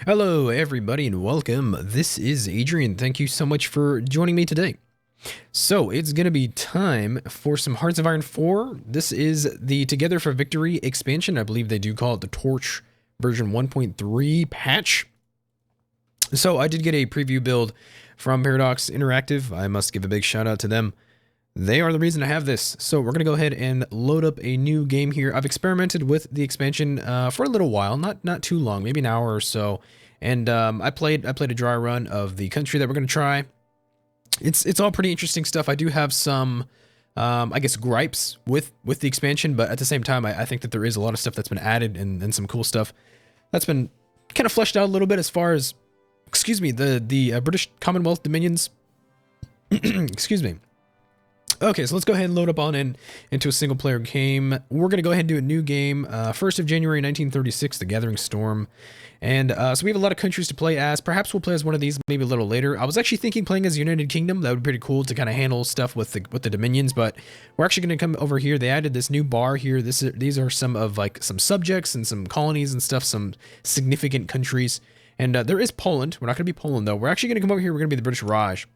Hello, everybody, and welcome. This is Adrian. Thank you so much for joining me today. So, it's going to be time for some Hearts of Iron 4. This is the Together for Victory expansion. I believe they do call it the Torch version 1.3 patch. So, I did get a preview build from Paradox Interactive. I must give a big shout out to them. They are the reason I have this. So we're going to go ahead and load up a new game here. I've experimented with the expansion for a little while, not too long, maybe an hour or so. And I played a dry run of the country that we're going to try. It's all pretty interesting stuff. I do have some, I guess, gripes with the expansion, but at the same time, I think that there is a lot of stuff that's been added and some cool stuff that's been kind of fleshed out a little bit as far as, excuse me, the British Commonwealth dominions. Excuse me. Okay, so let's go ahead and load up on into a single-player game. We're going to go ahead and do a new game, 1st of January 1936, The Gathering Storm. And so we have a lot of countries to play as. Perhaps we'll play as one of these maybe a little later. I was actually thinking playing as United Kingdom. That would be pretty cool to kind of handle stuff with the dominions, but we're actually going to come over here. They added this new bar here. These are some of some subjects and some colonies and stuff, some significant countries. And there is Poland. We're not going to be Poland, though. We're actually going to come over here. We're going to be the British Raj.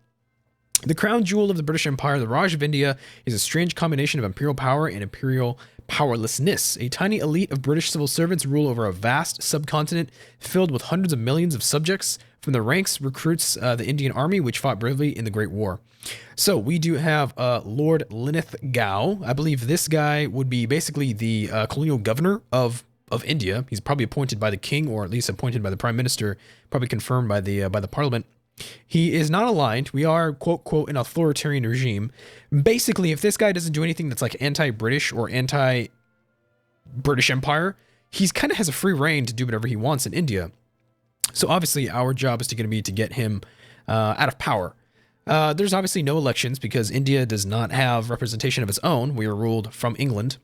The crown jewel of the British Empire, the Raj of India, is a strange combination of imperial power and imperial powerlessness. A tiny elite of British civil servants rule over a vast subcontinent filled with hundreds of millions of subjects. From the ranks recruits the Indian army, which fought bravely in the Great War. So we do have Lord Linlithgow. I believe this guy would be basically the colonial governor of India. He's probably appointed by the king, or at least appointed by the prime minister, probably confirmed by the parliament. He is not aligned. We are, quote, quote, an authoritarian regime. Basically, if this guy doesn't do anything that's like anti-British or anti-British Empire, he's kind of has a free reign to do whatever he wants in India. So obviously, our job is going to be to get him out of power. There's obviously no elections because India does not have representation of its own. We are ruled from England.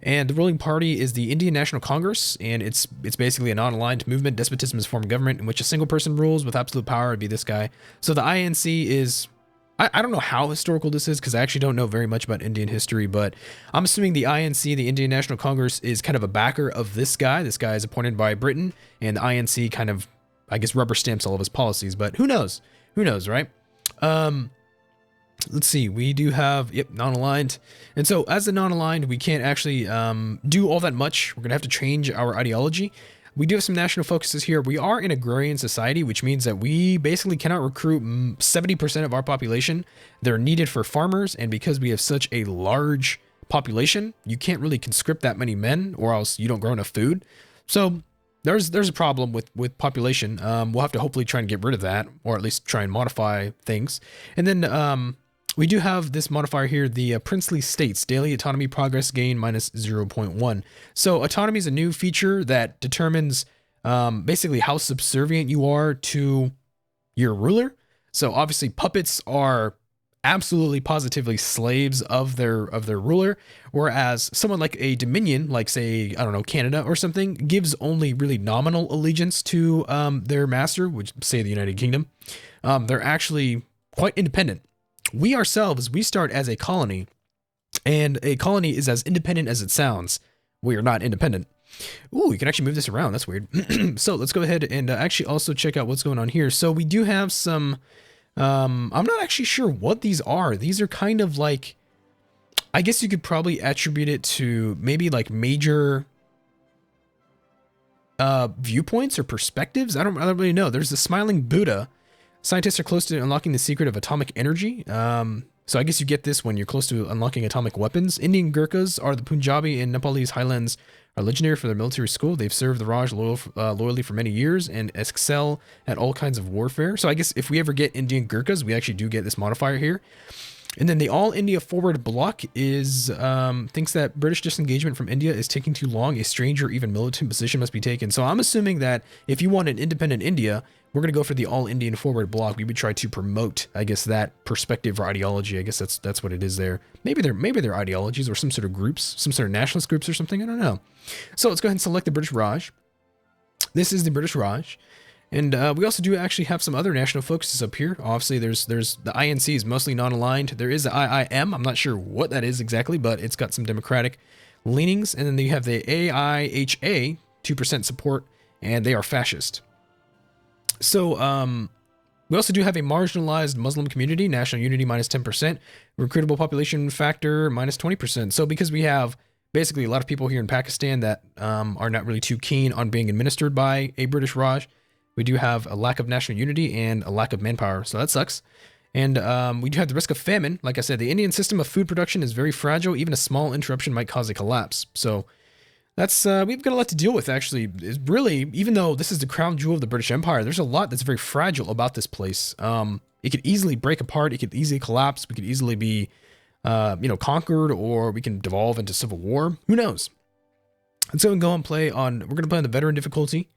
And the ruling party is the Indian National Congress, and it's basically a non-aligned movement. Despotism is a form of government in which a single person rules with absolute power. Would be this guy. So the INC is, I don't know how historical this is because I actually don't know very much about Indian history, but I'm assuming the INC, the Indian National Congress, is kind of a backer of this guy. This guy is appointed by Britain, and the INC kind of, I guess, rubber stamps all of his policies, but who knows? Who knows, right? Let's see, we do have, non-aligned. And so as a non-aligned, we can't actually do all that much. We're going to have to change our ideology. We do have some national focuses here. We are an agrarian society, which means that we basically cannot recruit 70% of our population. They're needed for farmers, and because we have such a large population, you can't really conscript that many men, or else you don't grow enough food. So there's a problem with population. We'll have to hopefully try and get rid of that, or at least try and modify things. And then we do have this modifier here, the princely states, daily autonomy progress gain minus 0.1. So autonomy is a new feature that determines basically how subservient you are to your ruler. So obviously puppets are absolutely positively slaves of their ruler, whereas someone like a dominion, like say, I don't know, Canada or something, gives only really nominal allegiance to their master, which say the United Kingdom. They're actually quite independent. We ourselves, we start as a colony, and a colony is as independent as it sounds. We are not independent. Ooh, you can actually move this around. That's weird. So let's go ahead and actually also check out what's going on here. So we do have some, I'm not actually sure what these are. These are kind of like, I guess you could probably attribute it to maybe like major viewpoints or perspectives. I don't really know. There's the smiling Buddha. Scientists are close to unlocking the secret of atomic energy. So I guess you get this when you're close to unlocking atomic weapons. Indian Gurkhas are the Punjabi and Nepalese highlands are legendary for their military school. They've served the Raj loyally for many years and excel at all kinds of warfare. So I guess if we ever get Indian Gurkhas, we actually do get this modifier here. And then the All India Forward Bloc is thinks that British disengagement from India is taking too long. A strange or even militant position must be taken. So I'm assuming that if you want an independent India, we're going to go for the All Indian Forward Bloc. We would try to promote, I guess, that perspective or ideology. I guess that's what it is there. Maybe they're ideologies or some sort of groups, some sort of nationalist groups or something. I don't know. So let's go ahead and select the British Raj. This is the British Raj. And we also do actually have some other national focuses up here. Obviously, there's the INC is mostly non-aligned. There is the IIM. I'm not sure what that is exactly, but it's got some democratic leanings. And then you have the AIHA, 2% support, and they are fascist. So, we also do have a marginalized Muslim community, national unity minus 10%, recruitable population factor minus 20%. So because we have basically a lot of people here in Pakistan that are not really too keen on being administered by a British Raj, we do have a lack of national unity and a lack of manpower. So that sucks. And we do have the risk of famine. Like I said, the Indian system of food production is very fragile. Even a small interruption might cause a collapse. So that's we've got a lot to deal with, actually. It's really, even though this is the crown jewel of the British Empire, there's a lot that's very fragile about this place. It could easily break apart. It could easily collapse. We could easily be, conquered, or we can devolve into civil war. Who knows? And so we can go and play on. We're going to play on the veteran difficulty.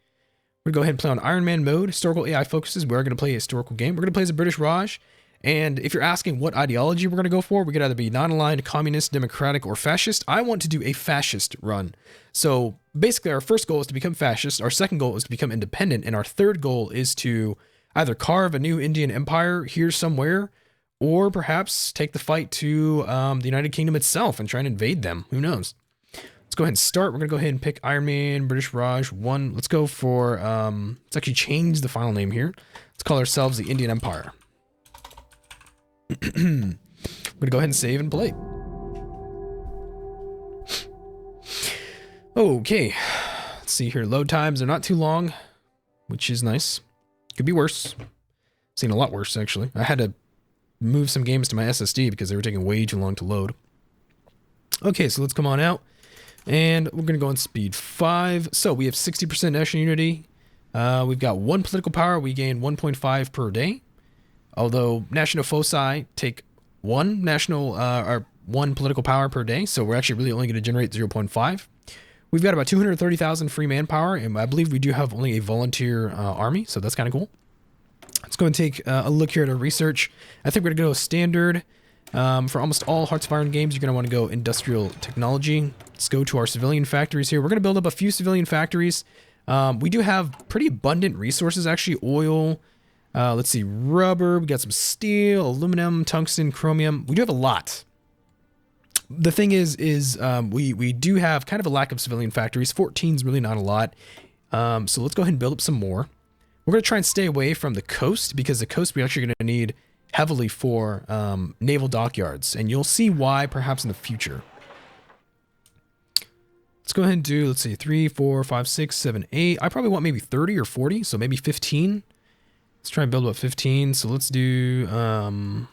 We're going to go ahead and play on Iron Man mode. Historical AI focuses. We're going to play a historical game. We're going to play as a British Raj. And if you're asking what ideology we're going to go for, we could either be non-aligned, communist, democratic, or fascist. I want to do a fascist run. So basically our first goal is to become fascist. Our second goal is to become independent. And our third goal is to either carve a new Indian empire here somewhere, or perhaps take the fight to the United Kingdom itself and try and invade them. Who knows? Let's go ahead and start. We're going to go ahead and pick Iron Man, British Raj 1. Let's go for, let's actually change the file name here. Let's call ourselves the Indian Empire. I'm gonna go ahead and save and play. Okay, let's see here. Load times are not too long, which is nice. Could be worse. Seen a lot worse, actually. I had to move some games to my SSD because they were taking way too long to load. Okay, so let's come on out, and we're gonna go on speed 5. So we have 60% national unity. We've got 1 political power. We gain 1.5 per day. Although national foci take 1 political power per day, so we're actually really only going to generate 0.5. We've got about 230,000 free manpower, and I believe we do have only a volunteer army, so that's kind of cool. Let's go and take a look here at our research. I think we're going to go standard. For almost all Hearts of Iron games, you're going to want to go industrial technology. Let's go to our civilian factories here. We're going to build up a few civilian factories. We do have pretty abundant resources, actually. Oil. Let's see, rubber, we got some steel, aluminum, tungsten, chromium. We do have a lot. The thing is we do have kind of a lack of civilian factories. 14 is really not a lot. So let's go ahead and build up some more. We're going to try and stay away from the coast, because the coast we're actually going to need heavily for naval dockyards. And you'll see why perhaps in the future. Let's go ahead and do, let's see, 3, 4, 5, 6, 7, 8. I probably want maybe 30 or 40, so maybe 15. Let's try and build up 15. So let's do one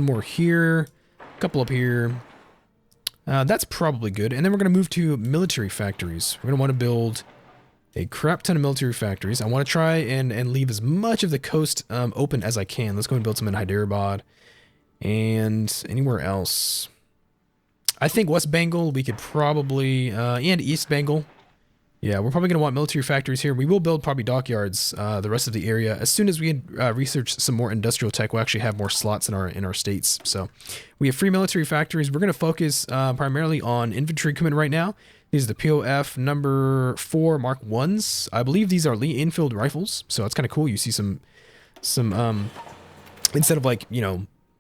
more here, a couple up here. That's probably good. And then we're going to move to military factories. We're going to want to build a crap ton of military factories. I want to try and leave as much of the coast open as I can. Let's go and build some in Hyderabad and anywhere else. I think West Bengal we could probably, and East Bengal. Yeah, we're probably going to want military factories here. We will build probably dockyards the rest of the area. As soon as we research some more industrial tech, we'll actually have more slots in our states. So we have free military factories. We're going to focus primarily on infantry equipment right now. These are the POF number 4 Mark 1s. I believe these are Lee Enfield rifles. So that's kind of cool. You see some instead of like,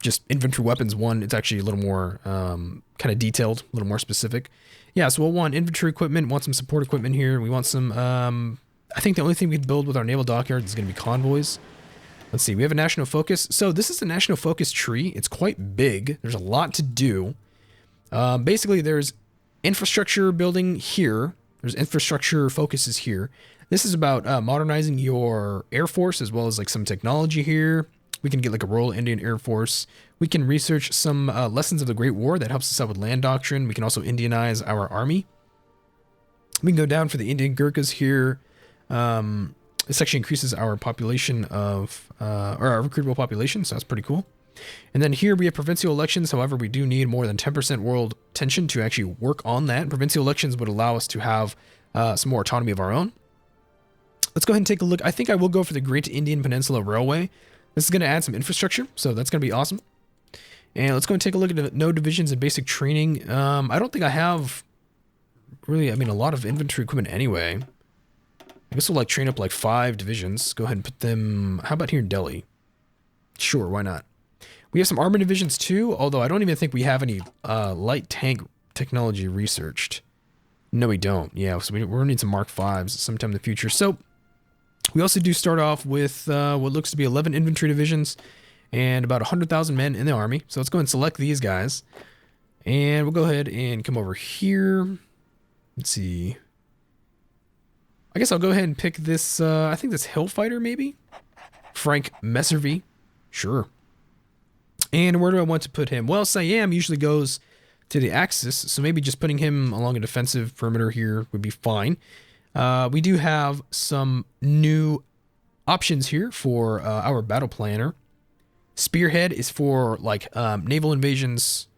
just infantry weapons 1, it's actually a little more kind of detailed, a little more specific. Yeah, so we'll want infantry equipment, want some support equipment here. We want some, I think the only thing we can build with our naval dockyards is going to be convoys. Let's see, we have a national focus. So this is the national focus tree. It's quite big. There's a lot to do. Basically, there's infrastructure building here. There's infrastructure focuses here. This is about modernizing your Air Force as well as like some technology here. We can get like a Royal Indian Air Force. We can research some lessons of the Great War that helps us out with land doctrine. We can also Indianize our army. We can go down for the Indian Gurkhas here. This actually increases our population of, or our recruitable population, so that's pretty cool. And then here we have provincial elections. However, we do need more than 10% world tension to actually work on that. Provincial elections would allow us to have some more autonomy of our own. Let's go ahead and take a look. I think I will go for the Great Indian Peninsula Railway. This is going to add some infrastructure, so that's going to be awesome. And let's go and take a look at the node divisions and basic training. I don't think I have really, a lot of infantry equipment anyway. I guess we'll like train up like 5 divisions. Go ahead and put them, how about here in Delhi? Sure, why not? We have some armor divisions too, although I don't even think we have any light tank technology researched. No, we don't. Yeah, so we're going to need some Mark 5s sometime in the future. So We also do start off with what looks to be 11 infantry divisions and about 100,000 men in the army. So let's go ahead and select these guys. And we'll go ahead and come over here. Let's see. I guess I'll go ahead and pick this, I think this Hellfighter maybe? Frank Messervy. Sure. And where do I want to put him? Well, Siam usually goes to the Axis, so maybe just putting him along a defensive perimeter here would be fine. We do have some new options here for our battle planner. Spearhead is for like naval invasions,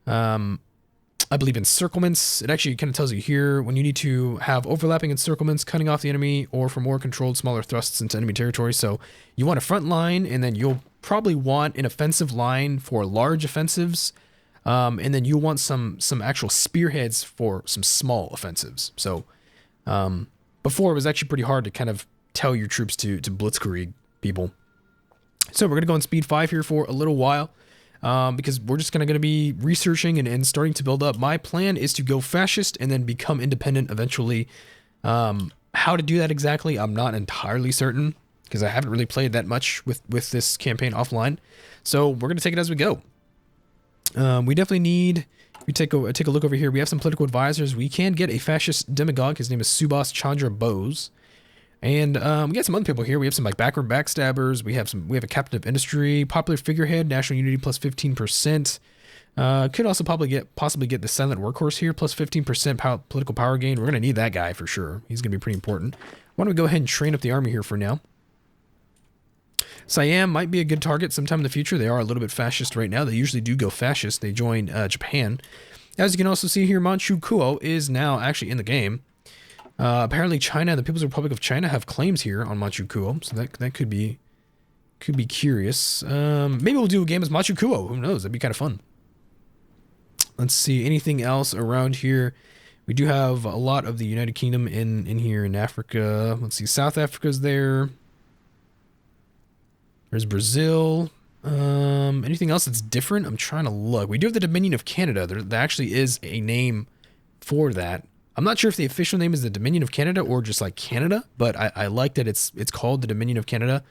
I believe encirclements. It actually kind of tells you here when you need to have overlapping encirclements, cutting off the enemy, or for more controlled smaller thrusts into enemy territory. So you want a front line, and then you'll probably want an offensive line for large offensives, and then you want some actual spearheads for some small offensives. So before it was actually pretty hard to kind of tell your troops to blitzkrieg people. So we're gonna go on speed 5 here for a little while. Because we're just gonna be researching and starting to build up. My plan is to go fascist and then become independent eventually. How to do that exactly, I'm not entirely certain because I haven't really played that much with this campaign offline. So we're gonna take it as we go. We definitely need. We take a look over here. We have some political advisors. We can get a fascist demagogue. His name is Subhas Chandra Bose. And we got some other people here. We have some like backroom backstabbers. We have a captain of industry, popular figurehead, national unity plus 15%. Could also possibly get the silent workhorse here plus 15% political power gain. We're gonna need that guy for sure. He's gonna be pretty important. Why don't we go ahead and train up the army here for now? Siam might be a good target sometime in the future. They are a little bit fascist right now. They usually do go fascist. They joined Japan. As you can also see here, Manchukuo is now actually in the game. Apparently China, the People's Republic of China, have claims here on Manchukuo, so that could be curious. Maybe we'll do a game as Manchukuo. Who knows? That'd be kind of fun. Let's see, anything else around here? We do have a lot of the United Kingdom in here in Africa. Let's see, South Africa's there. There's Brazil. Anything else that's different? I'm trying to look. We do have the Dominion of Canada. There actually is a name for that. I'm not sure if the official name is the Dominion of Canada or just like Canada, but I like that it's called the Dominion of Canada.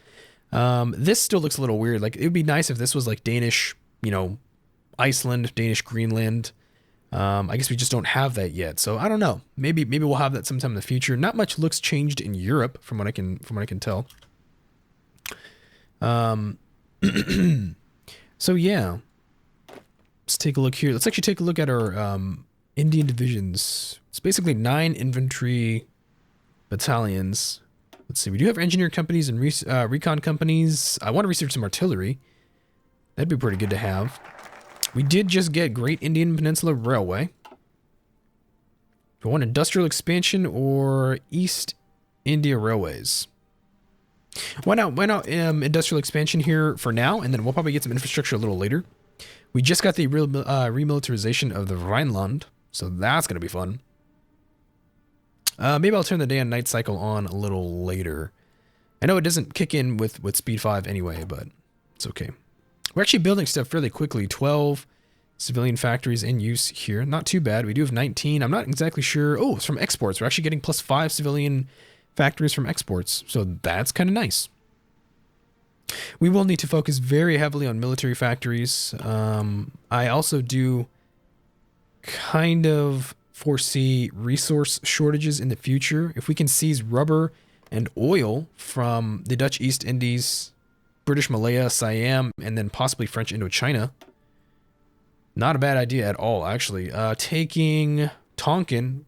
This still looks a little weird. Like it would be nice if this was like Danish, Iceland, Danish Greenland. I guess we just don't have that yet. So I don't know. Maybe we'll have that sometime in the future. Not much looks changed in Europe from what I can tell. So yeah. Let's take a look here. Let's actually take a look at our Indian divisions. It's basically 9 infantry battalions. Let's see. We do have engineer companies and recon companies. I want to research some artillery. That'd be pretty good to have. We did just get Great Indian Peninsula Railway. Do we want industrial expansion or East India Railways? Why not industrial expansion here for now, and then we'll probably get some infrastructure a little later. We just got the remilitarization of the Rhineland, so that's going to be fun. Maybe I'll turn the day and night cycle on a little later. I know it doesn't kick in with speed 5 anyway, but it's okay. We're actually building stuff fairly quickly. 12 civilian factories in use here. Not too bad. We do have 19. I'm not exactly sure. Oh, it's from exports. We're actually getting plus 5 civilian factories from exports. So that's kind of nice. We will need to focus very heavily on military factories. I also do kind of foresee resource shortages in the future. If we can seize rubber and oil from the Dutch East Indies, British Malaya, Siam, and then possibly French Indochina. Not a bad idea at all, actually. Taking Tonkin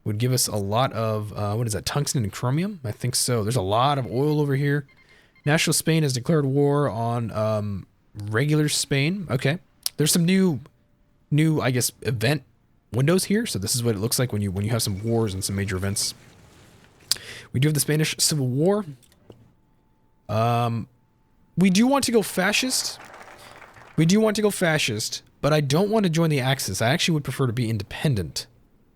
would give us a lot of, what is that, tungsten and chromium? I think so. There's a lot of oil over here. National Spain has declared war on regular Spain. Okay. There's some new, I guess, event windows here. So this is what it looks like when you have some wars and some major events. We do have the Spanish Civil War. We do want to go fascist. But I don't want to join the Axis. I actually would prefer to be independent.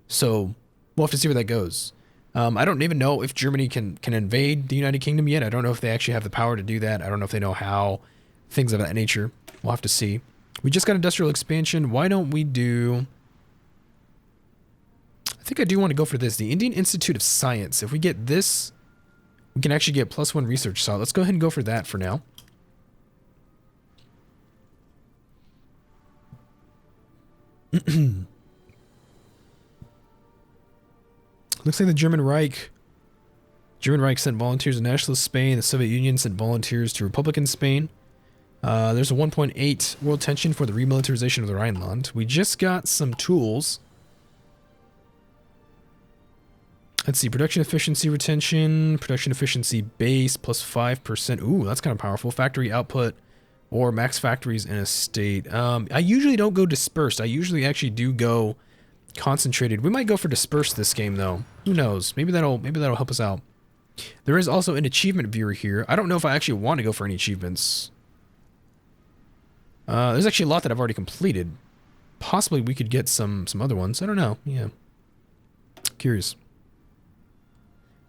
So we'll have to see where that goes. I don't even know if Germany can invade the United Kingdom yet. I don't know if they actually have the power to do that. I don't know if they know how. Things of that nature. We'll have to see. We just got industrial expansion. Why don't we do... I think I do want to go for this. The Indian Institute of Science. If we get this We can actually get +1 research slot. Let's go ahead and go for that for now. Looks like the German Reich sent volunteers to Nationalist Spain. The Soviet Union sent volunteers to Republican Spain. There's a 1.8 world tension for the remilitarization of the Rhineland. We just got some tools. Let's see, production efficiency retention, production efficiency base plus 5%. Ooh, that's kind of powerful. Factory output or max factories in a state. I usually don't go dispersed. I usually actually do go concentrated. We might go for dispersed this game though. Who knows? Maybe that'll help us out. There is also an achievement viewer here. I don't know if I actually want to go for any achievements. There's actually a lot that I've already completed. Possibly we could get some other ones. I don't know. Yeah. Curious.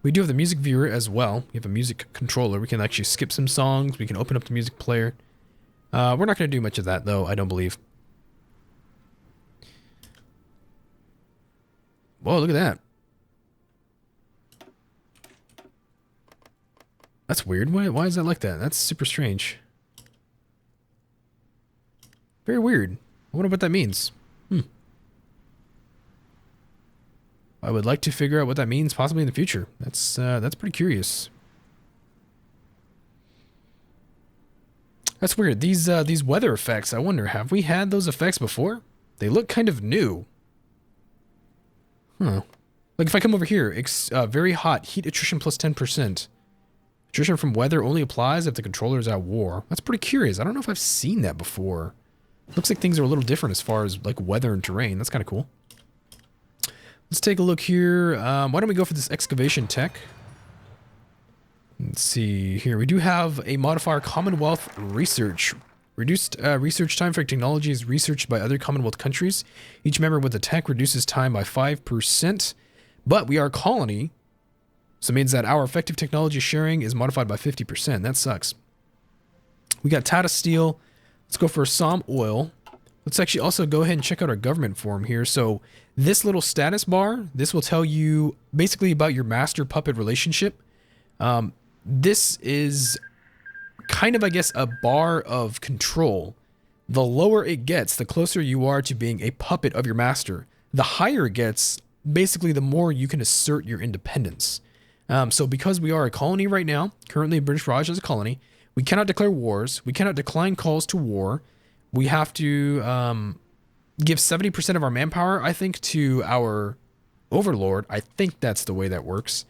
We do have the music viewer as well. We have a music controller. We can actually skip some songs. We can open up the music player. We're not going to do much of that though, I don't believe. Whoa, look at that. That's weird. Why is that like that? That's super strange. Very weird. I wonder what that means. I would like to figure out what that means possibly in the future. That's pretty curious. That's weird. These weather effects, I wonder, have we had those effects before? They look kind of new. Huh. Like if I come over here, very hot, heat attrition plus 10%. Attrition from weather only applies if the controller is at war. That's pretty curious. I don't know if I've seen that before. Looks like things are a little different as far as like weather and terrain. That's kind of cool. Let's take a look here. Why don't we go for this excavation tech? Let's see here. We do have a modifier Commonwealth Research. Reduced research time for technology is researched by other Commonwealth countries. Each member with the tech reduces time by 5%. But we are a colony, so it means that our effective technology sharing is modified by 50%. That sucks. We got Tata Steel. Let's go for Som Oil. Let's actually also go ahead and check out our government form here. So this little status bar, this will tell you basically about your master-puppet relationship. This is kind of, I guess, a bar of control. The lower it gets, the closer you are to being a puppet of your master. The higher it gets, basically the more you can assert your independence. So because we are a colony right now, currently British Raj is a colony, we cannot declare wars. We cannot decline calls to war. We have to give 70% of our manpower, I think, to our overlord. I think that's the way that works.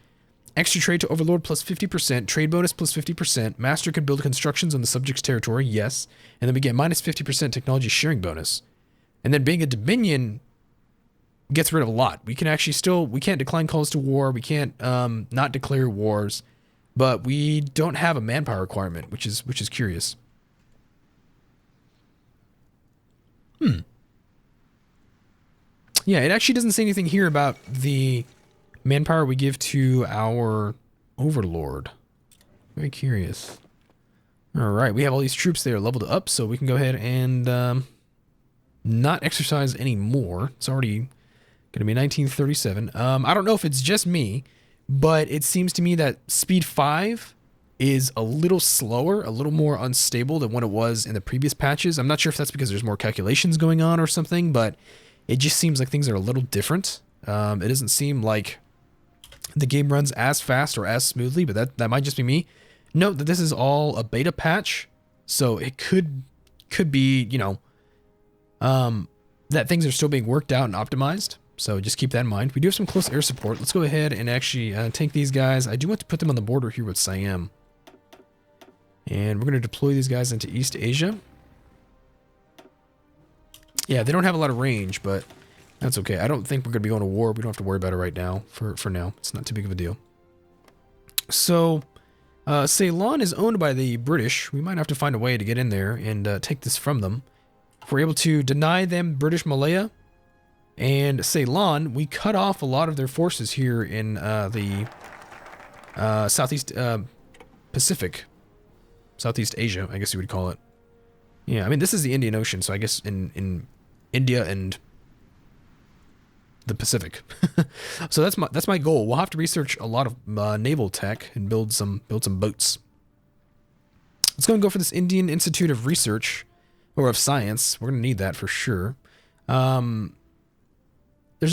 Extra trade to overlord plus 50%. Trade bonus plus 50%. Master could build constructions on the subject's territory, yes. And then we get minus 50% technology sharing bonus. And then being a dominion gets rid of a lot. We can actually we can't decline calls to war. We can't not declare wars. But we don't have a manpower requirement, which is curious. Yeah, it actually doesn't say anything here about the manpower we give to our overlord. Very curious. All right, we have all these troops there leveled up, so we can go ahead and not exercise anymore. It's already going to be 1937. I don't know if it's just me, but it seems to me that speed 5 is a little slower, a little more unstable than what it was in the previous patches. I'm not sure if that's because there's more calculations going on or something, but it just seems like things are a little different. It doesn't seem like the game runs as fast or as smoothly, but that might just be me. Note that this is all a beta patch, so it could be, you know, that things are still being worked out and optimized. So just keep that in mind. We do have some close air support. Let's go ahead and actually take these guys. I do want to put them on the border here with Siam. And we're going to deploy these guys into East Asia. Yeah, they don't have a lot of range, but that's okay. I don't think we're going to be going to war. We don't have to worry about it right now. For now, it's not too big of a deal. So, Ceylon is owned by the British. We might have to find a way to get in there and take this from them. If we're able to deny them British Malaya and Ceylon, we cut off a lot of their forces here in the Southeast Pacific. Southeast Asia, I guess you would call it. Yeah, I mean, this is the Indian Ocean, so I guess in India and the Pacific. So that's my goal. We'll have to research a lot of naval tech and build some boats. Let's go and go for this Indian Institute of Research or of Science. We're gonna need that for sure. There's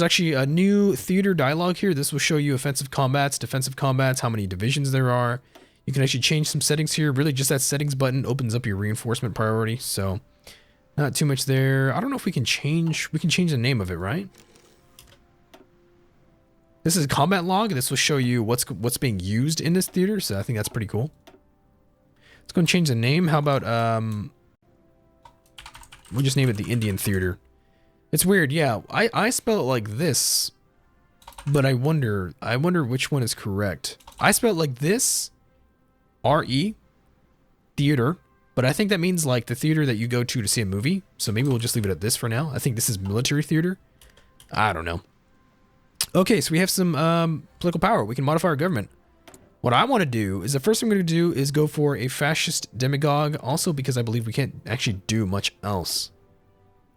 actually a new theater dialogue here. This will show you offensive combats, defensive combats, how many divisions there are. You can actually change some settings here. Really, just that settings button opens up your reinforcement priority. So, not too much there. I don't know if we can change. We can change the name of it, right? This is a combat log. This will show you what's being used in this theater. So I think that's pretty cool. Let's go and change the name. How about we'll just name it the Indian Theater. It's weird, yeah. I spell it like this, but I wonder which one is correct. I spell it like this, R-E, theater, but I think that means like the theater that you go to see a movie. So maybe we'll just leave it at this for now. I think this is military theater. I don't know. Okay, so we have some political power. We can modify our government. What I want to do is the first thing I'm going to do is go for a fascist demagogue. Also because I believe we can't actually do much else.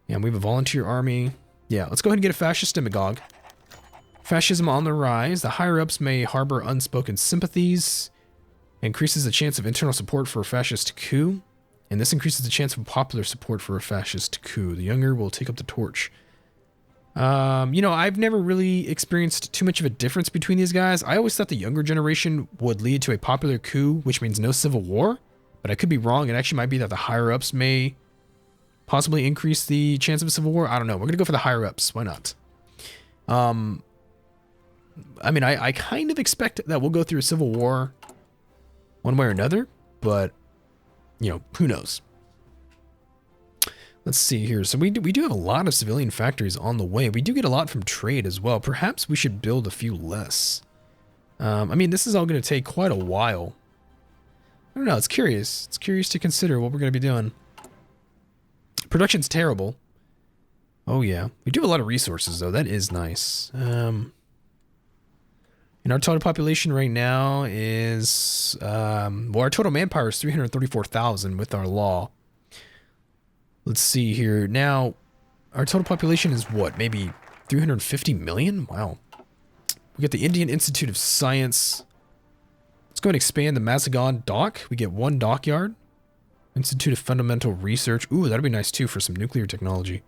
Yeah, we have a volunteer army. Yeah, let's go ahead and get a fascist demagogue. Fascism on the rise. The higher-ups may harbor unspoken sympathies. Increases the chance of internal support for a fascist coup. And this increases the chance of popular support for a fascist coup. The younger will take up the torch. You know, I've never really experienced too much of a difference between these guys. I always thought the younger generation would lead to a popular coup, which means no civil war. But I could be wrong. It actually might be that the higher-ups may possibly increase the chance of a civil war. I don't know. We're going to go for the higher ups. Why not? I mean, I kind of expect that we'll go through a civil war one way or another, but, you know, who knows? Let's see here. So we do have a lot of civilian factories on the way. We do get a lot from trade as well. Perhaps we should build a few less. I mean, this is all going to take quite a while. I don't know. It's curious. It's curious to consider what we're going to be doing. Production's terrible. Oh yeah. We do have a lot of resources though. That is nice. And our total population right now is, well, our total manpower is 334,000 with our law. Let's see here. Now, our total population is what? Maybe 350 million? Wow. We got the Indian Institute of Science. Let's go ahead and expand the Mazagon dock. We get 1 dockyard. Institute of Fundamental Research. Ooh, that'd be nice too for some nuclear technology.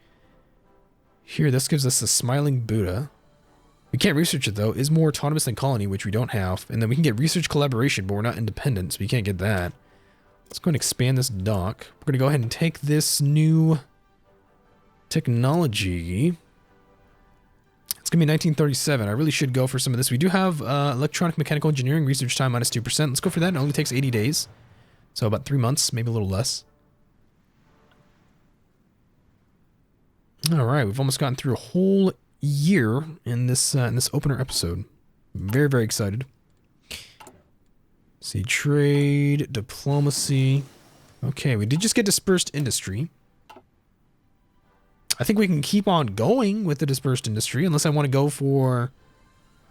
Here, this gives us the Smiling Buddha. We can't research it though. Is more autonomous than colony, which we don't have. And then we can get research collaboration, but we're not independent, so we can't get that. Let's go and expand this dock. We're going to go ahead and take this new technology. It's going to be 1937. I really should go for some of this. We do have electronic mechanical engineering research time minus 2%. Let's go for that. It only takes 80 days. So about 3 months, maybe a little less. All right, we've almost gotten through a whole year in this opener episode. Very, very excited. See, trade, diplomacy. Okay, we did just get dispersed industry. I think we can keep on going with the dispersed industry, unless I want to go for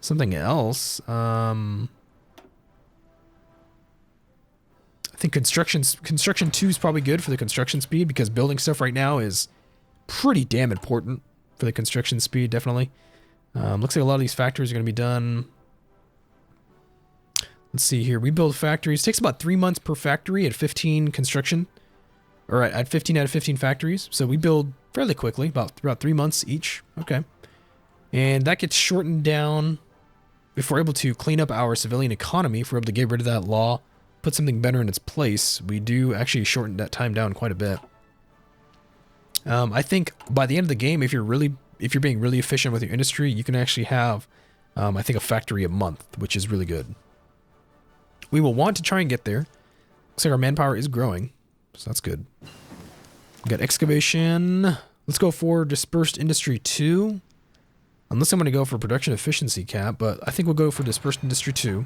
something else. I think construction 2 is probably good for the construction speed because building stuff right now is pretty damn important for the construction speed, definitely. Looks like a lot of these factories are going to be done. Let's see here. We build factories. It takes about 3 months per factory at 15 construction, or at 15 out of 15 factories. So we build fairly quickly, about 3 months each. Okay. And that gets shortened down if we're able to clean up our civilian economy, if we're able to get rid of that law, put something better in its place. We do actually shorten that time down quite a bit. I think by the end of the game, if you're being really efficient with your industry, you can actually have, I think, a factory a month, which is really good. We will want to try and get there. Looks like our manpower is growing, so that's good. We got excavation. Let's go for dispersed industry 2. Unless I'm going to go for production efficiency cap, but I think we'll go for dispersed industry 2.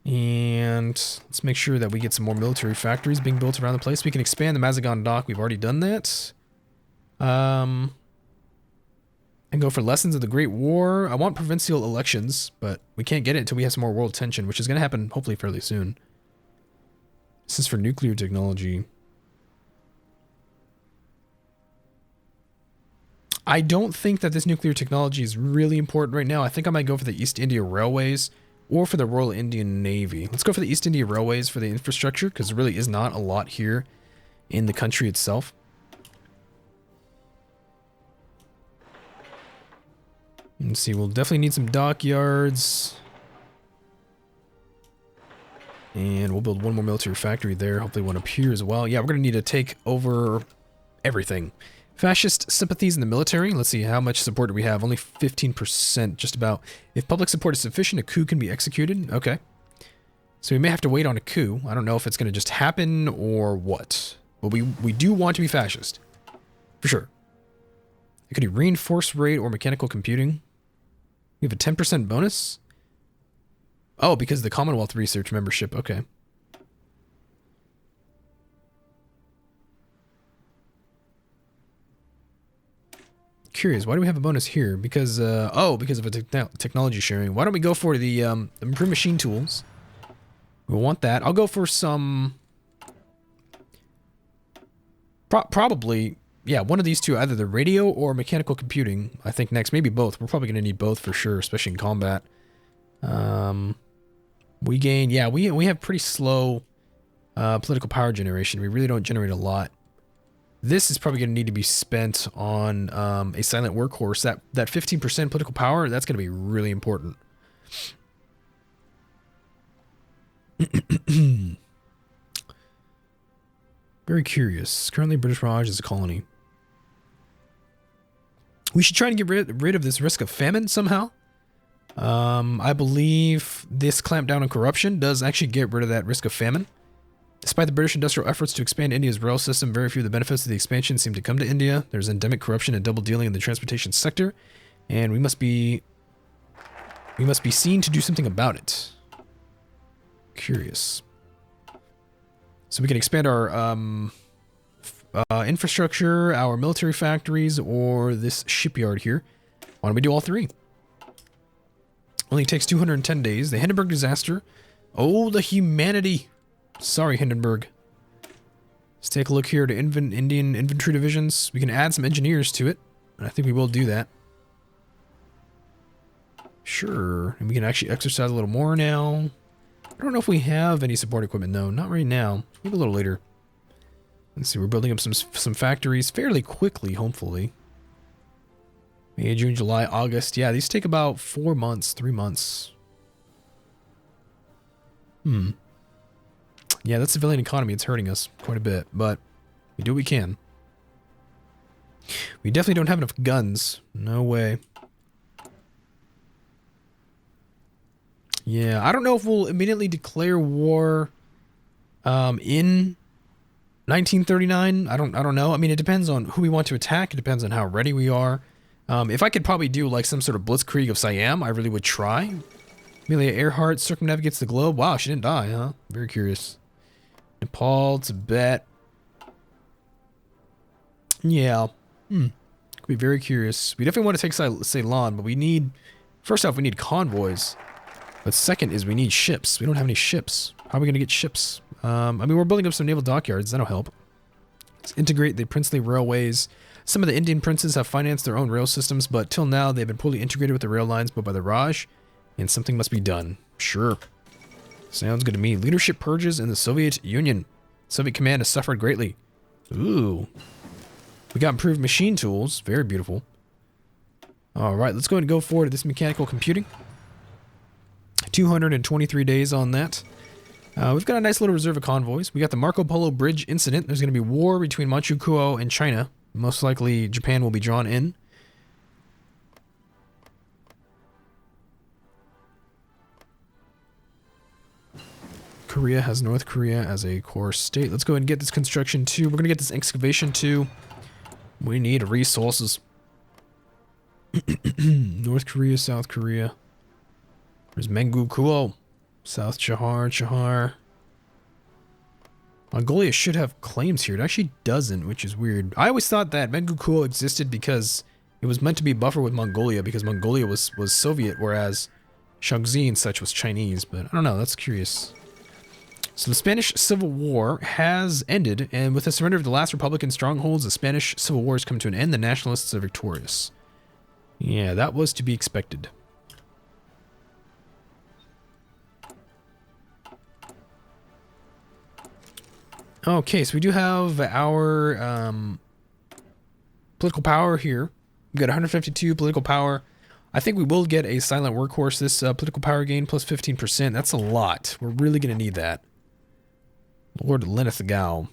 And let's make sure that we get some more military factories being built around the place. We can expand the Mazagon dock. We've already done that. And go for lessons of the Great War. I want provincial elections, but we can't get it until we have some more world tension, which is going to happen hopefully fairly soon. This is for nuclear technology. I don't think that this nuclear technology is really important right now. I think I might go for the East India Railways or for the Royal Indian Navy. Let's go for the East India Railways for the infrastructure, because there really is not a lot here in the country itself. Let's see, we'll definitely need some dockyards. And we'll build one more military factory there, hopefully one up here as well. Yeah, we're going to need to take over everything. Fascist sympathies in the military. Let's see, how much support do we have? Only 15%, just about. If public support is sufficient, a coup can be executed. Okay. So we may have to wait on a coup. I don't know if it's going to just happen or what. But we do want to be fascist. For sure. It could be reinforced rate or mechanical computing. We have a 10% bonus. Oh, because of the Commonwealth Research membership. Okay. Curious, why do we have a bonus here? Because, oh, because of a technology sharing. Why don't we go for the improved machine tools? We'll want that. I'll go for some... probably, yeah, one of these two, either the radio or mechanical computing, I think next. Maybe both. We're probably going to need both for sure, especially in combat. We gain, yeah, we have pretty slow political power generation. We really don't generate a lot. This is probably going to need to be spent on a silent workhorse. That 15% political power, that's going to be really important. Very curious. Currently, British Raj is a colony. We should try to get rid of this risk of famine somehow. I believe this clampdown on corruption does actually get rid of that risk of famine. Despite the British industrial efforts to expand India's rail system, very few of the benefits of the expansion seem to come to India. There's endemic corruption and double dealing in the transportation sector, and we must be seen to do something about it. Curious. So we can expand our infrastructure, our military factories, or this shipyard here. Why don't we do all three? Only takes 210 days. The Hindenburg disaster. Oh, the humanity. Sorry, Hindenburg. Let's take a look here to Indian infantry divisions. We can add some engineers to it, and I think we will do that. Sure. And we can actually exercise a little more now. I don't know if we have any support equipment, though. Not right now. Maybe a little later. Let's see. We're building up some factories fairly quickly, hopefully. May, June, July, August. Yeah, these take about 4 months, 3 months. Yeah, that civilian economy, it's hurting us quite a bit, but we do what we can. We definitely don't have enough guns. No way. Yeah, I don't know if we'll immediately declare war in 1939. I don't know. I mean, it depends on who we want to attack. It depends on how ready we are. If I could probably do like some sort of blitzkrieg of Siam, I really would try. Amelia Earhart circumnavigates the globe. Wow, she didn't die, huh? Very curious. Nepal, Tibet. Yeah. Could be very curious. We definitely want to take Ceylon, but we need... First off, we need convoys. But second is we need ships. We don't have any ships. How are we going to get ships? I mean, we're building up some naval dockyards. That'll help. Let's integrate the princely railways. Some of the Indian princes have financed their own rail systems, but till now they've been poorly integrated with the rail lines built by the Raj, and something must be done. Sure. Sounds good to me. Leadership purges in the Soviet Union. Soviet command has suffered greatly. Ooh. We got improved machine tools. Very beautiful. Alright, let's go ahead and go forward to this mechanical computing. 223 days on that. We've got a nice little reserve of convoys. We got the Marco Polo Bridge incident. There's going to be war between Manchukuo and China. Most likely Japan will be drawn in. Korea has North Korea as a core state. Let's go ahead and get this construction too. We're going to get this excavation too. We need resources. North Korea, South Korea. There's Manchukuo. South Chahar. Mongolia should have claims here. It actually doesn't, which is weird. I always thought that Manchukuo existed because it was meant to be a buffer with Mongolia, because Mongolia was Soviet, whereas Shaanxi and such was Chinese, but I don't know, that's curious. So the Spanish Civil War has ended, and with the surrender of the last Republican strongholds, the Spanish Civil War has come to an end. The Nationalists are victorious. Yeah, that was to be expected. Okay, so we do have our political power here. We've got 152 political power. I think we will get a silent workhorse, this political power gain plus 15%. That's a lot. We're really going to need that. Lord Linlithgow.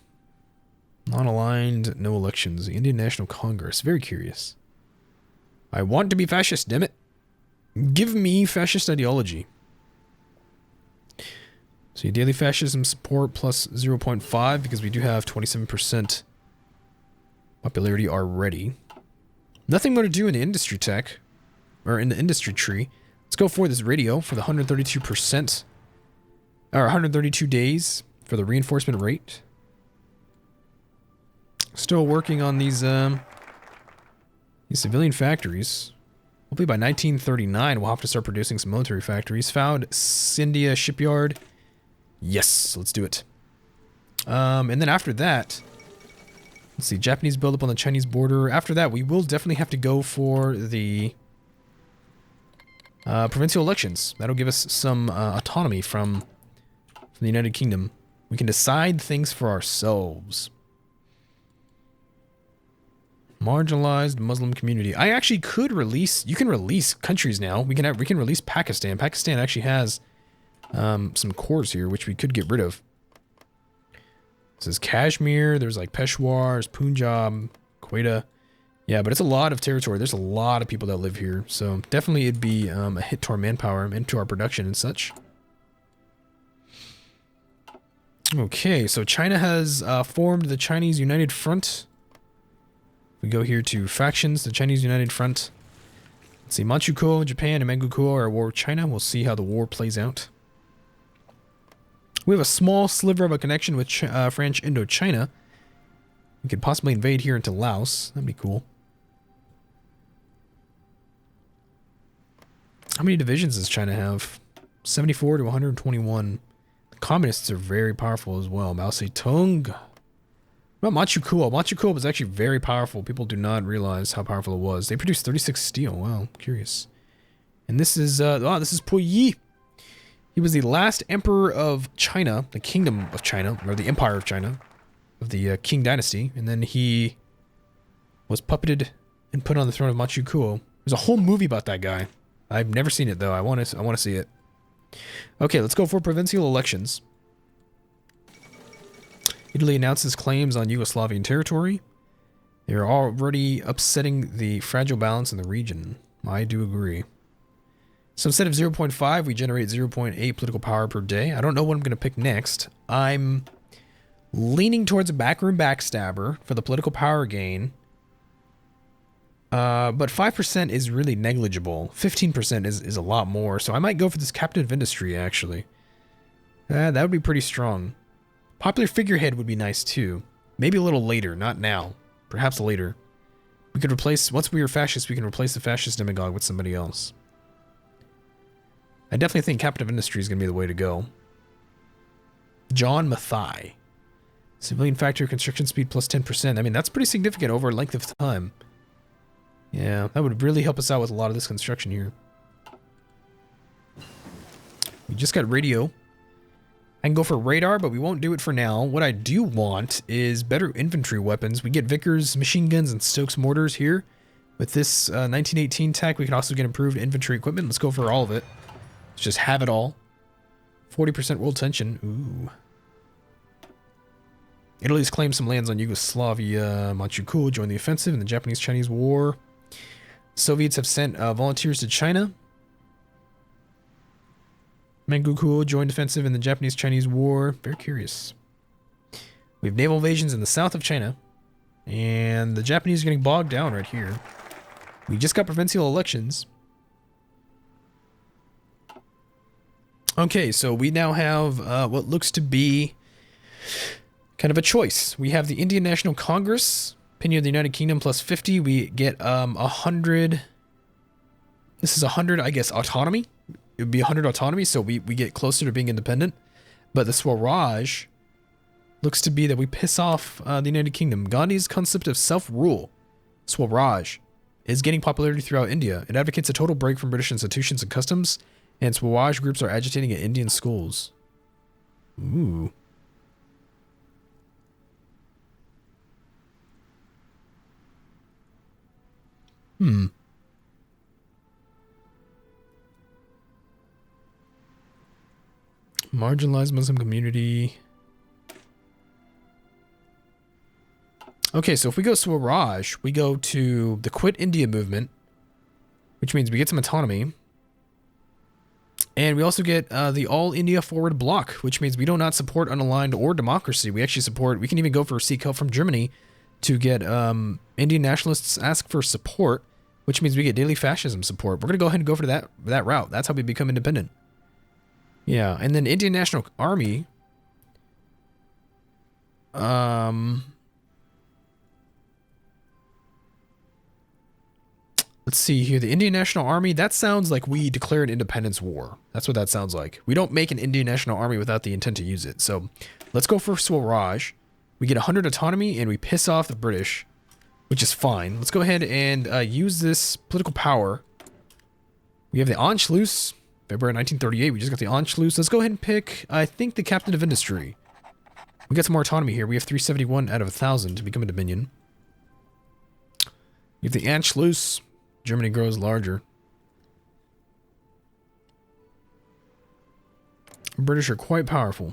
Non-aligned, no elections. The Indian National Congress. Very curious. I want to be fascist, damn it. Give me fascist ideology. So your daily fascism support plus 0.5 because we do have 27% popularity already. Nothing more to do in the industry tech. Or in the industry tree. Let's go for this radio for the 132%. Or 132 days. For the reinforcement rate. Still working on these civilian factories. Hopefully by 1939 we'll have to start producing some military factories. Found Scindia Shipyard. Yes, let's do it. And then after that, let's see, Japanese buildup on the Chinese border. After that, we will definitely have to go for the provincial elections. That'll give us some autonomy from the United Kingdom. We can decide things for ourselves. Marginalized Muslim community. I actually could release... You can release countries now. We can release Pakistan. Pakistan actually has some cores here, which we could get rid of. This is Kashmir. There's like Peshawar, there's Punjab, Quetta. Yeah, but it's a lot of territory. There's a lot of people that live here. So definitely it'd be a hit to our manpower and to our production and such. Okay, so China has formed the Chinese United Front. We go here to factions, the Chinese United Front. Let's see, Manchukuo, Japan, and Manchukuo are at war with China. We'll see how the war plays out. We have a small sliver of a connection with French Indochina. We could possibly invade here into Laos. That'd be cool. How many divisions does China have? 74 to 121. Communists are very powerful as well. Mao Zedong. What about Manchukuo? Manchukuo was actually very powerful. People do not realize how powerful it was. They produced 36 steel. Wow, curious. And this is, this is Puyi. He was the last emperor of China, the Kingdom of China, or the Empire of China, of the Qing Dynasty. And then he was puppeted and put on the throne of Manchukuo. There's a whole movie about that guy. I've never seen it though. I want to see it. Okay, let's go for provincial elections. Italy announces claims on Yugoslavian territory. They're already upsetting the fragile balance in the region. I do agree. So instead of 0.5, we generate 0.8 political power per day. I don't know what I'm going to pick next. I'm leaning towards a backroom backstabber for the political power gain. But 5% is really negligible. 15% is a lot more. So I might go for this captain of industry, actually. That would be pretty strong. Popular figurehead would be nice, too. Maybe a little later, not now. Perhaps later. We could replace... Once we are fascist, we can replace the fascist demagogue with somebody else. I definitely think captain of industry is going to be the way to go. John Mathai. Civilian factory construction speed plus 10%. I mean, that's pretty significant over a length of time. Yeah, that would really help us out with a lot of this construction here. We just got radio. I can go for radar, but we won't do it for now. What I do want is better infantry weapons. We get Vickers machine guns and Stokes mortars here. With this 1918 tech, we can also get improved infantry equipment. Let's go for all of it. Let's just have it all. 40% world tension. Ooh. Italy's claimed some lands on Yugoslavia. Manchukuo joined the offensive in the Japanese-Chinese War. Soviets have sent volunteers to China. Manchukuo joined offensive in the Japanese-Chinese War. Very curious. We have naval invasions in the south of China. And the Japanese are getting bogged down right here. We just got provincial elections. Okay, so we now have what looks to be kind of a choice. We have the Indian National Congress, opinion of the United Kingdom plus 50. We get 100. This is 100, I guess, autonomy. It would be 100 autonomy, so we get closer to being independent. But the Swaraj looks to be that we piss off the United Kingdom. Gandhi's concept of self-rule, Swaraj, is gaining popularity throughout India. It advocates a total break from British institutions and customs, and Swaraj groups are agitating at Indian schools. Ooh. Marginalized Muslim community. Okay, so if we go Swaraj, we go to the Quit India movement, which means we get some autonomy. And we also get the All India Forward Bloc, which means we do not support unaligned or democracy. We actually support, we can even go for seek help from Germany to get Indian nationalists ask for support, which means we get daily fascism support. We're going to go ahead and go for that route. That's how we become independent. Yeah, and then Indian National Army. Let's see here. The Indian National Army, that sounds like we declare an independence war. That's what that sounds like. We don't make an Indian National Army without the intent to use it. So let's go for Swaraj. We get 100 autonomy and we piss off the British, which is fine. Let's go ahead and use this political power. We have the Anschluss, February 1938. We just got the Anschluss. Let's go ahead and pick, I think, the Captain of Industry. We got some more autonomy here. We have 371 out of 1,000 to become a dominion. We have the Anschluss. Germany grows larger. British are quite powerful.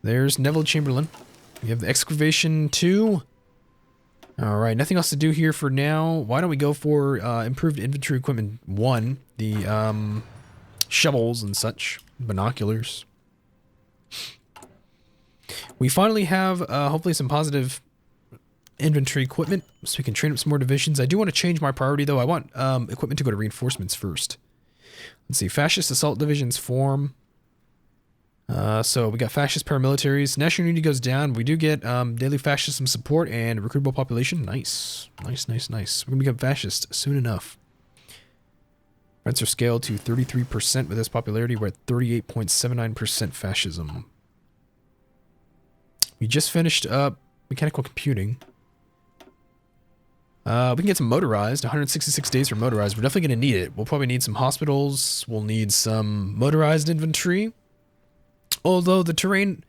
There's Neville Chamberlain. We have the Excavation 2. Alright, nothing else to do here for now. Why don't we go for Improved Infantry Equipment 1. The shovels and such. Binoculars. We finally have hopefully some positive infantry equipment, so we can train up some more divisions. I do want to change my priority, though. I want equipment to go to reinforcements first. Let's see. Fascist assault divisions form. So we got fascist paramilitaries. National unity goes down. We do get daily fascism support and recruitable population. Nice. Nice, nice, nice. We're going to become fascist soon enough. Rents are scaled to 33% with this popularity. We're at 38.79% fascism. We just finished up mechanical computing. We can get some motorized, 166 days for motorized. We're definitely going to need it. We'll probably need some hospitals. We'll need some motorized infantry. Although the terrain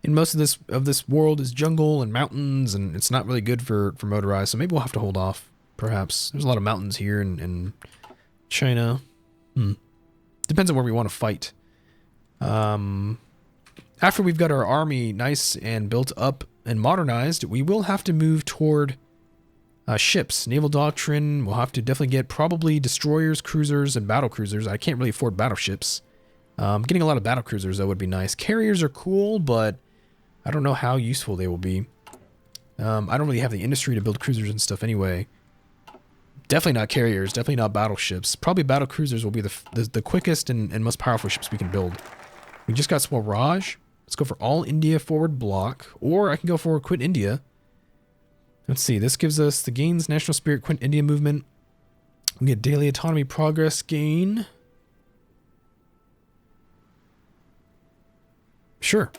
in most of this world is jungle and mountains, and it's not really good for motorized, so maybe we'll have to hold off, perhaps. There's a lot of mountains here in China. Depends on where we want to fight. After we've got our army nice and built up and modernized, we will have to move toward ships. Naval doctrine, we'll have to definitely get probably destroyers, cruisers, and battle cruisers. I can't really afford battleships. Getting a lot of battle cruisers, though, would be nice. Carriers are cool, but I don't know how useful they will be. I don't really have the industry to build cruisers and stuff anyway. Definitely not carriers, definitely not battleships. Probably battle cruisers will be the quickest and most powerful ships we can build. We just got Swaraj. Let's go for All India Forward Bloc, or I can go for Quit India. Let's see, this gives us the gains, National Spirit, Quit India movement. We get daily autonomy progress gain. Sure.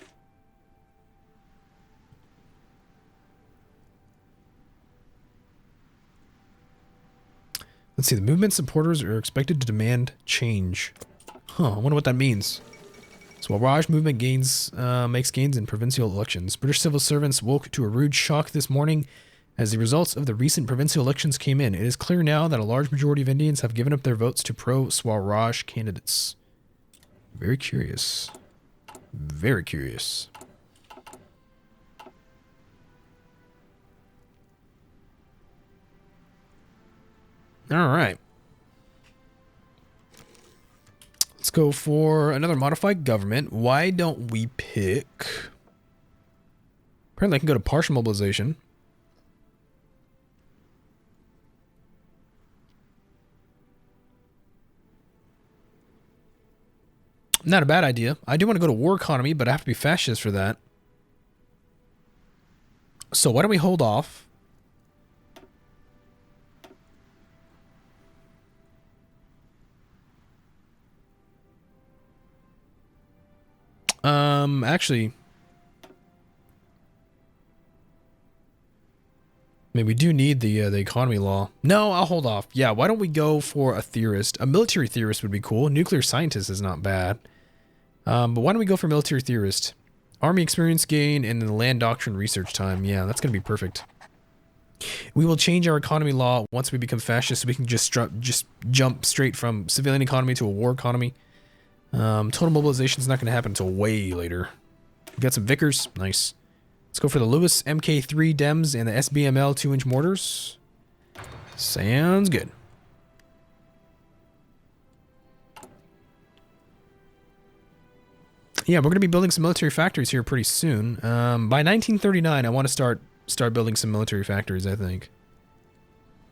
Let's see, the movement supporters are expected to demand change. Huh, I wonder what that means. So Swaraj movement gains, makes gains in provincial elections. British civil servants woke to a rude shock this morning as the results of the recent provincial elections came in. It is clear now that a large majority of Indians have given up their votes to pro-Swaraj candidates. Very curious. Very curious. All right. Let's go for another modified government. Why don't we pick... Apparently I can go to partial mobilization. Not a bad idea. I do want to go to war economy, but I have to be fascist for that. So why don't we hold off? Actually, I mean, we do need the economy law. No, I'll hold off. Yeah, why don't we go for a theorist? A military theorist would be cool. Nuclear scientist is not bad. But why don't we go for military theorist? Army experience gain and then land doctrine research time. Yeah, that's going to be perfect. We will change our economy law once we become fascist so we can just jump straight from civilian economy to a war economy. Total mobilization is not going to happen until way later. We got some Vickers. Nice. Let's go for the Lewis MK3 Dems and the SBML 2-inch mortars. Sounds good. Yeah, we're going to be building some military factories here pretty soon. By 1939, I want to start building some military factories, I think.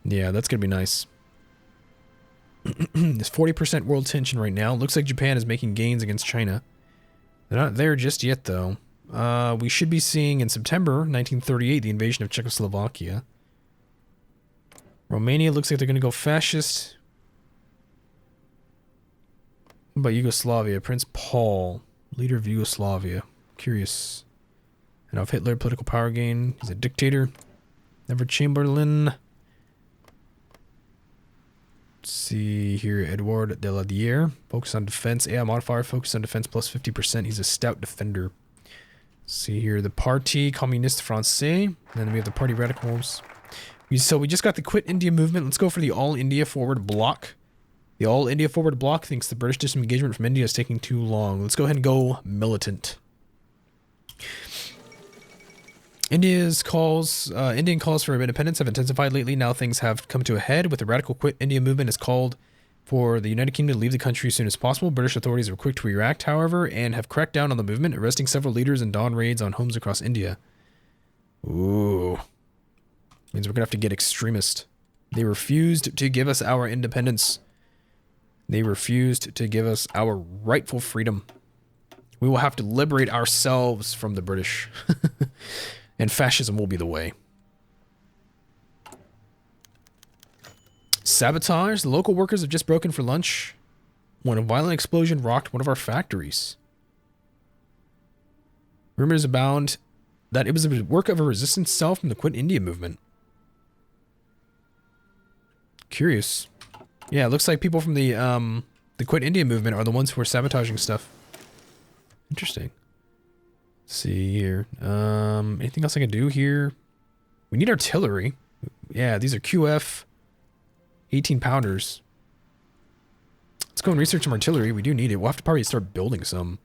Yeah, that's going to be nice. There's 40% world tension right now. Looks like Japan is making gains against China. They're not there just yet, though. We should be seeing in September 1938 the invasion of Czechoslovakia. Romania looks like they're going to go fascist. What about Yugoslavia? Prince Paul, leader of Yugoslavia. Curious. And of Hitler, political power gain. He's a dictator. Never Chamberlain. Let's see here. Edouard Deladier. Focus on defense. AI modifier. Focus on defense plus 50%. He's a stout defender. Let's see here. The Parti Communiste Français. And then we have the Party Radicals. So we just got the Quit India movement. Let's go for the All India Forward Bloc. The All India Forward Bloc thinks the British disengagement from India is taking too long. Let's go ahead and go militant. Indian calls for independence have intensified lately. Now things have come to a head with the radical Quit India movement has called for the United Kingdom to leave the country as soon as possible. British authorities were quick to react, however, and have cracked down on the movement, arresting several leaders and dawn raids on homes across India. Ooh. Means we're going to have to get extremist. They refused to give us our independence. They refused to give us our rightful freedom. We will have to liberate ourselves from the British. And fascism will be the way. Sabotage. The local workers have just broken for lunch when a violent explosion rocked one of our factories. Rumors abound that it was the work of a resistance cell from the Quit India movement. Curious. Yeah, it looks like people from the Quit India movement are the ones who are sabotaging stuff. Interesting. Let's see here. Anything else I can do here? We need artillery. Yeah, these are QF 18 pounders. Let's go and research some artillery. We do need it. We'll have to probably start building some.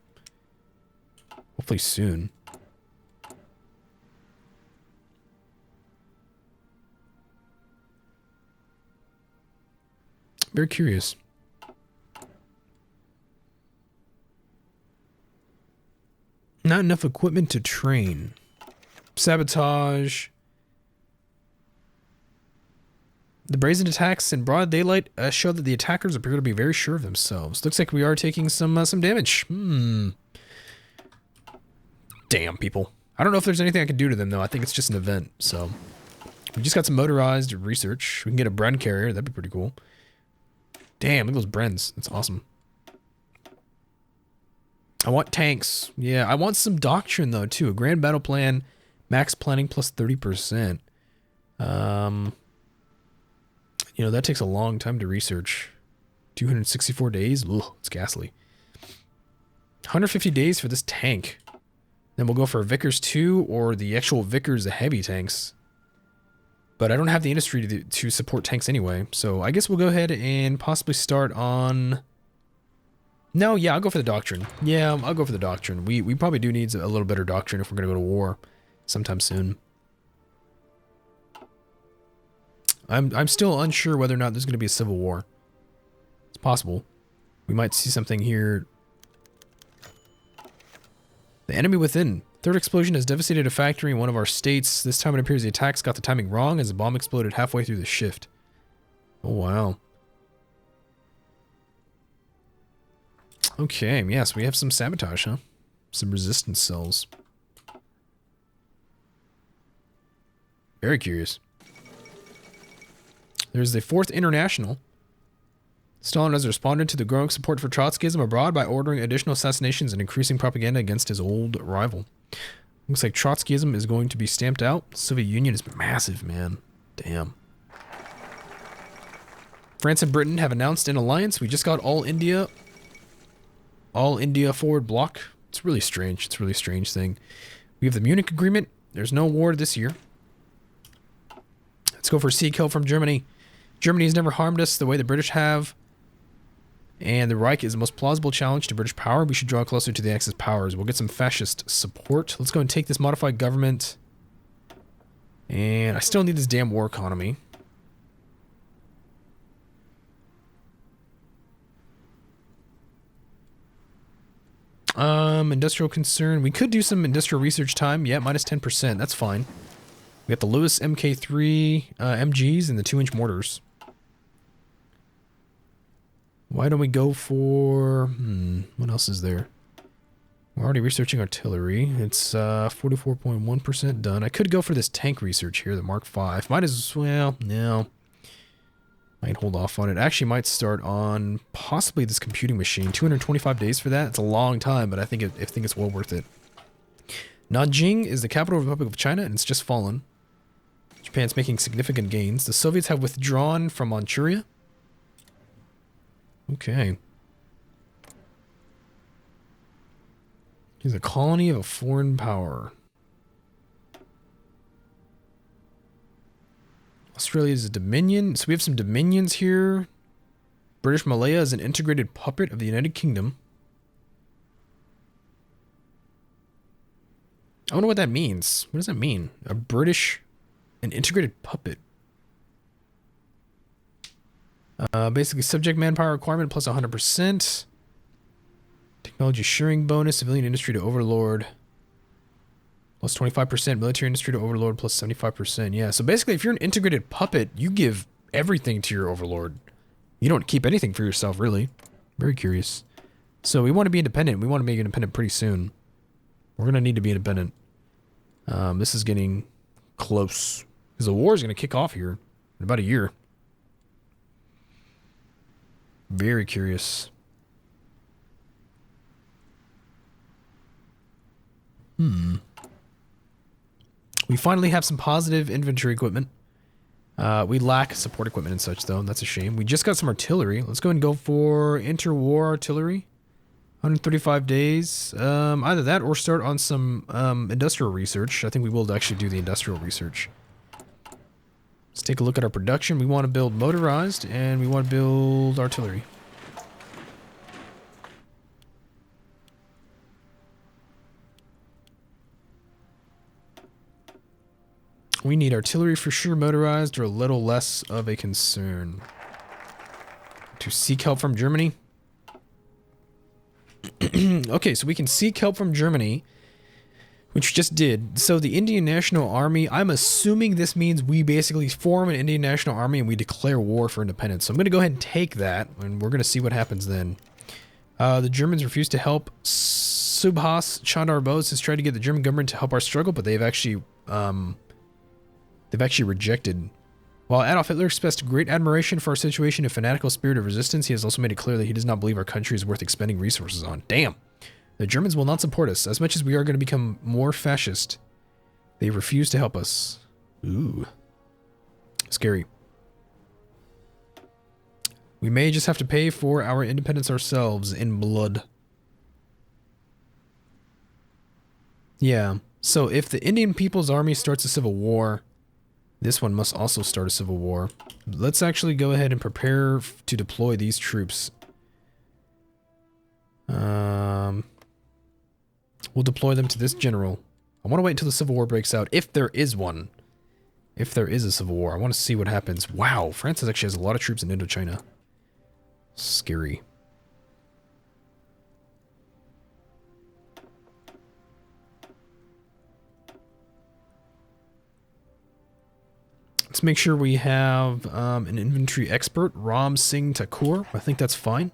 Hopefully soon. Very curious. Not enough equipment to train. Sabotage. The brazen attacks in broad daylight show that the attackers appear to be very sure of themselves. Looks like we are taking some damage. Damn, people. I don't know if there's anything I can do to them, though. I think it's just an event, so. We just got some motorized research. We can get a Bren carrier. That'd be pretty cool. Damn, look at those Brens. That's awesome. I want tanks. Yeah, I want some doctrine, though, too. A grand battle plan, max planning plus 30%. You know, that takes a long time to research. 264 days? Ugh, it's ghastly. 150 days for this tank. Then we'll go for a Vickers 2 or the actual Vickers, the heavy tanks. But I don't have the industry to support tanks anyway. So I guess we'll go ahead and possibly start on... No, yeah, I'll go for the doctrine. Yeah, I'll go for the doctrine. We probably do need a little better doctrine if we're going to go to war sometime soon. I'm still unsure whether or not there's going to be a civil war. It's possible. We might see something here. The enemy within. Third explosion has devastated a factory in one of our states. This time it appears the attacks got the timing wrong as a bomb exploded halfway through the shift. Oh, wow. Okay, yes, we have some sabotage, huh? Some resistance cells. Very curious. There's the 4th International. Stalin has responded to the growing support for Trotskyism abroad by ordering additional assassinations and increasing propaganda against his old rival. Looks like Trotskyism is going to be stamped out. Soviet Union is massive, man. Damn. France and Britain have announced an alliance. We just got all India forward bloc. It's really strange. It's a really strange thing. We have the Munich Agreement. There's no war this year. Let's go for sea kill from Germany. Germany has never harmed us the way the British have. And the Reich is the most plausible challenge to British power. We should draw closer to the Axis powers. We'll get some fascist support. Let's go and take this modified government. And I still need this damn war economy. Industrial concern. We could do some industrial research time. Yeah, minus 10%. That's fine. We got the Lewis MK3 MGs and the 2-inch mortars. Why don't we go for... what else is there? We're already researching artillery. It's 44.1% done. I could go for this tank research here, the Mark V. Might as well... No. Might hold off on it. Actually, might start on possibly this computing machine. 225 days for that. It's a long time, but I think it's well worth it. Nanjing is the capital of the Republic of China, and it's just fallen. Japan's making significant gains. The Soviets have withdrawn from Manchuria. Okay. He's a colony of a foreign power. Australia is a dominion. So we have some dominions here. British Malaya is an integrated puppet of the United Kingdom. I wonder what that means. What does that mean? An integrated puppet. Basically, subject manpower requirement plus 100%. Technology sharing bonus, civilian industry to overlord. Plus 25%, military industry to overlord plus 75%. Yeah, so basically, if you're an integrated puppet, you give everything to your overlord. You don't keep anything for yourself, really. Very curious. So we want to be independent. We want to be independent pretty soon. We're going to need to be independent. This is getting close. Because the war is going to kick off here in about a year. Very curious. We finally have some positive infantry equipment. We lack support equipment and such, though. That's a shame. We just got some artillery. Let's go and go for interwar artillery. 135 days. Either that or start on some industrial research. I think we will actually do the industrial research. Let's take a look at our production. We want to build motorized and we want to build artillery. We need artillery for sure. Motorized are a little less of a concern. To seek help from Germany. Okay, so we can seek help from Germany, which we just did. So the Indian National Army, I'm assuming this means we basically form an Indian National Army and we declare war for independence. So I'm going to go ahead and take that, and we're going to see what happens then. The Germans refused to help. Subhas Chandar Bose has tried to get the German government to help our struggle, but they've actually rejected. While Adolf Hitler expressed great admiration for our situation and fanatical spirit of resistance, he has also made it clear that he does not believe our country is worth expending resources on. Damn. The Germans will not support us. As much as we are going to become more fascist, they refuse to help us. Ooh. Scary. We may just have to pay for our independence ourselves in blood. Yeah. So if the Indian People's Army starts a civil war, this one must also start a civil war. Let's actually go ahead and prepare to deploy these troops. We'll deploy them to this general. I want to wait until the civil war breaks out, if there is one. If there is a civil war, I want to see what happens. Wow, France actually has a lot of troops in Indochina. Scary. Let's make sure we have an infantry expert, Ram Singh Thakur. I think that's fine.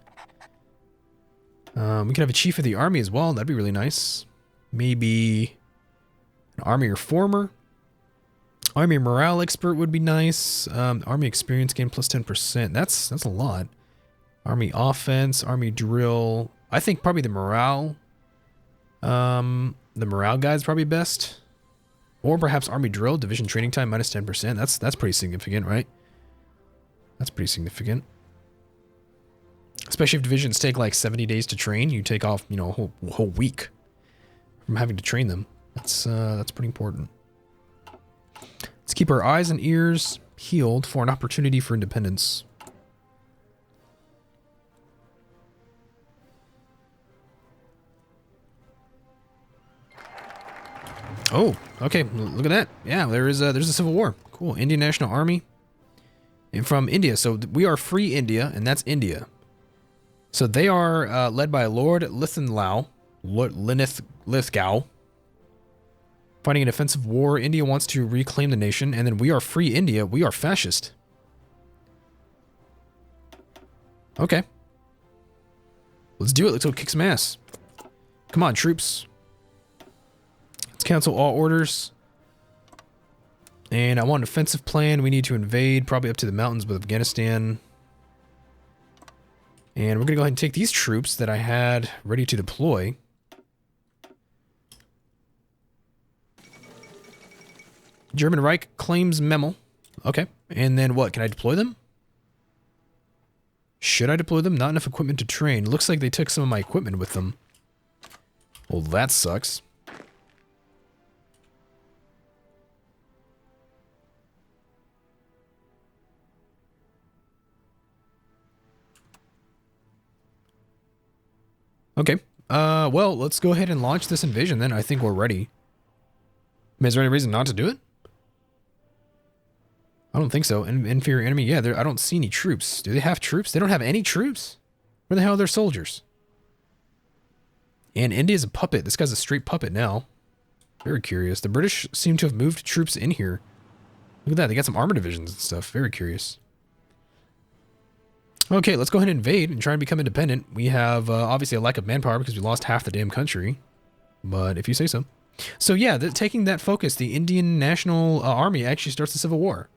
We can have a chief of the army as well. That'd be really nice. Maybe an army reformer. Army morale expert would be nice. Army experience gain plus 10%. That's a lot. Army offense, army drill. I think probably the morale. The morale guy is probably best. Or perhaps army drill, division training time minus 10%. That's pretty significant, right? That's pretty significant. Especially if divisions take like 70 days to train, you take off, you know, a whole week from having to train them. That's pretty important. Let's keep our eyes and ears peeled for an opportunity for independence. Oh, okay. Look at that. Yeah, there's a civil war. Cool. Indian National Army. And from India. So we are free India, and that's India. So they are led by Lord Lithgow. Fighting an offensive war. India wants to reclaim the nation, and then we are free India. We are fascist. Okay. Let's do it. Let's go kick some ass. Come on, troops. Let's cancel all orders. And I want an offensive plan. We need to invade, probably up to the mountains with Afghanistan. And we're going to go ahead and take these troops that I had ready to deploy. German Reich claims Memel. Okay. And then what? Can I deploy them? Should I deploy them? Not enough equipment to train. Looks like they took some of my equipment with them. Well, that sucks. Okay. Well, let's go ahead and launch this invasion then. I think we're ready. I mean, is there any reason not to do it? I don't think so. Inferior enemy? Yeah, I don't see any troops. Do they have troops? They don't have any troops? Where the hell are their soldiers? And India's a puppet. This guy's a straight puppet now. Very curious. The British seem to have moved troops in here. Look at that. They got some armor divisions and stuff. Very curious. Okay, let's go ahead and invade and try and become independent. We have obviously a lack of manpower because we lost half the damn country. But if you say so. So yeah, taking that focus, the Indian National Army actually starts the Civil War.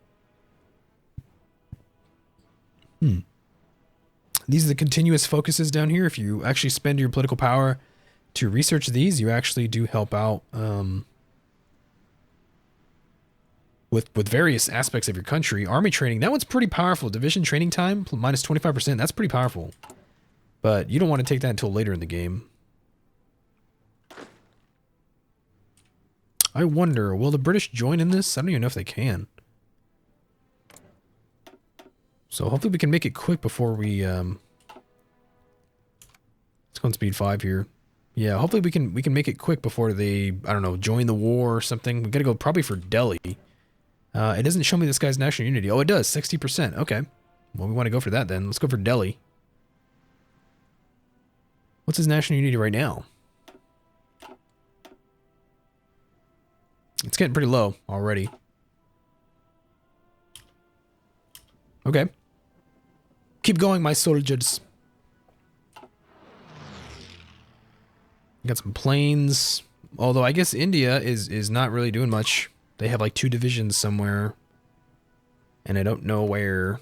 These are the continuous focuses down here. If you actually spend your political power to research these, you actually do help out with various aspects of your country. Army training, that one's pretty powerful. Division training time, minus 25%, that's pretty powerful. But you don't want to take that until later in the game. I wonder, will the British join in this? I don't even know if they can. So hopefully we can make it quick before we, let's go on speed 5 here. Yeah, hopefully we can make it quick before they, I don't know, join the war or something. We gotta go probably for Delhi. It doesn't show me this guy's national unity. Oh, it does, 60%. Okay. Well, we want to go for that then. Let's go for Delhi. What's his national unity right now? It's getting pretty low already. Okay. Keep going, my soldiers. Got some planes. Although I guess India is not really doing much. They have like 2 divisions somewhere. And I don't know where.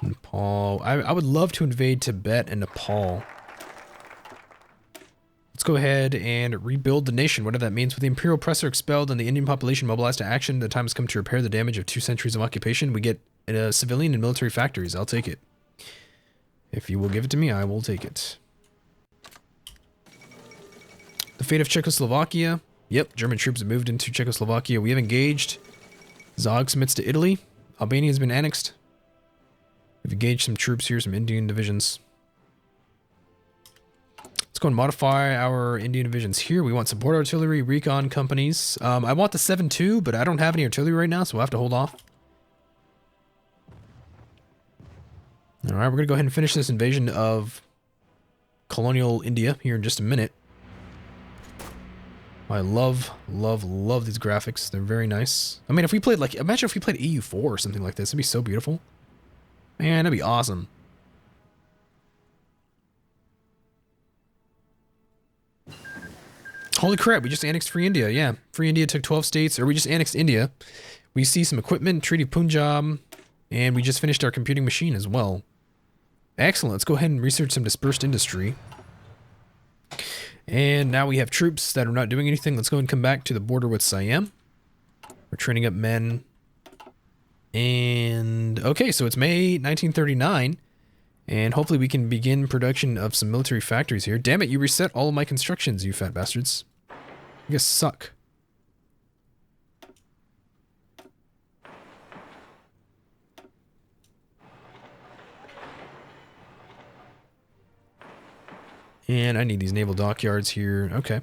Nepal. I would love to invade Tibet and Nepal. Let's go ahead and rebuild the nation, whatever that means. With the imperial oppressor expelled and the Indian population mobilized to action, the time has come to repair the damage of 2 centuries of occupation. We get civilian and military factories. I'll take it. If you will give it to me, I will take it. The fate of Czechoslovakia. Yep, German troops have moved into Czechoslovakia. We have engaged. Zog submits to Italy. Albania has been annexed. We've engaged some troops here, some Indian divisions. Let's go and modify our Indian divisions here. We want support artillery, recon companies. I want the 7-2, but I don't have any artillery right now, so we'll have to hold off. Alright, we're going to go ahead and finish this invasion of colonial India here in just a minute. I love these graphics. They're very nice. I mean, if we played, like, imagine if we played EU4 or something like this. It'd be so beautiful. Man, that'd be awesome. Holy crap, we just annexed Free India. Yeah, Free India took 12 states, or we just annexed India. We see some equipment, Treaty of Punjab. And we just finished our computing machine as well. Excellent. Let's go ahead and research some dispersed industry. And now we have troops that are not doing anything. Let's go and come back to the border with Siam. We're training up men. And okay, so it's May 1939. And hopefully we can begin production of some military factories here. Damn it, you reset all of my constructions, you fat bastards. You guys suck. And I need these naval dockyards here. Okay.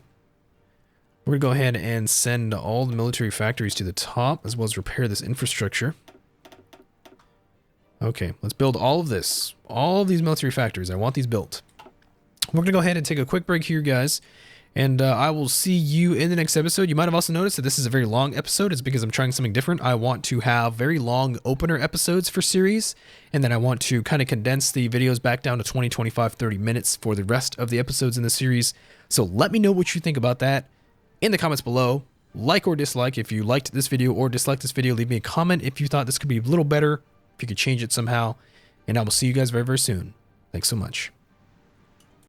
We're going to go ahead and send all the military factories to the top, as well as repair this infrastructure. Okay, let's build all of this. All of these military factories. I want these built. We're going to go ahead and take a quick break here, guys. And I will see you in the next episode. You might have also noticed that this is a very long episode. It's because I'm trying something different. I want to have very long opener episodes for series. And then I want to kind of condense the videos back down to 20, 25, 30 minutes for the rest of the episodes in the series. So let me know what you think about that in the comments below. Like or dislike if you liked this video or disliked this video. Leave me a comment if you thought this could be a little better, if you could change it somehow. And I will see you guys very, very soon. Thanks so much.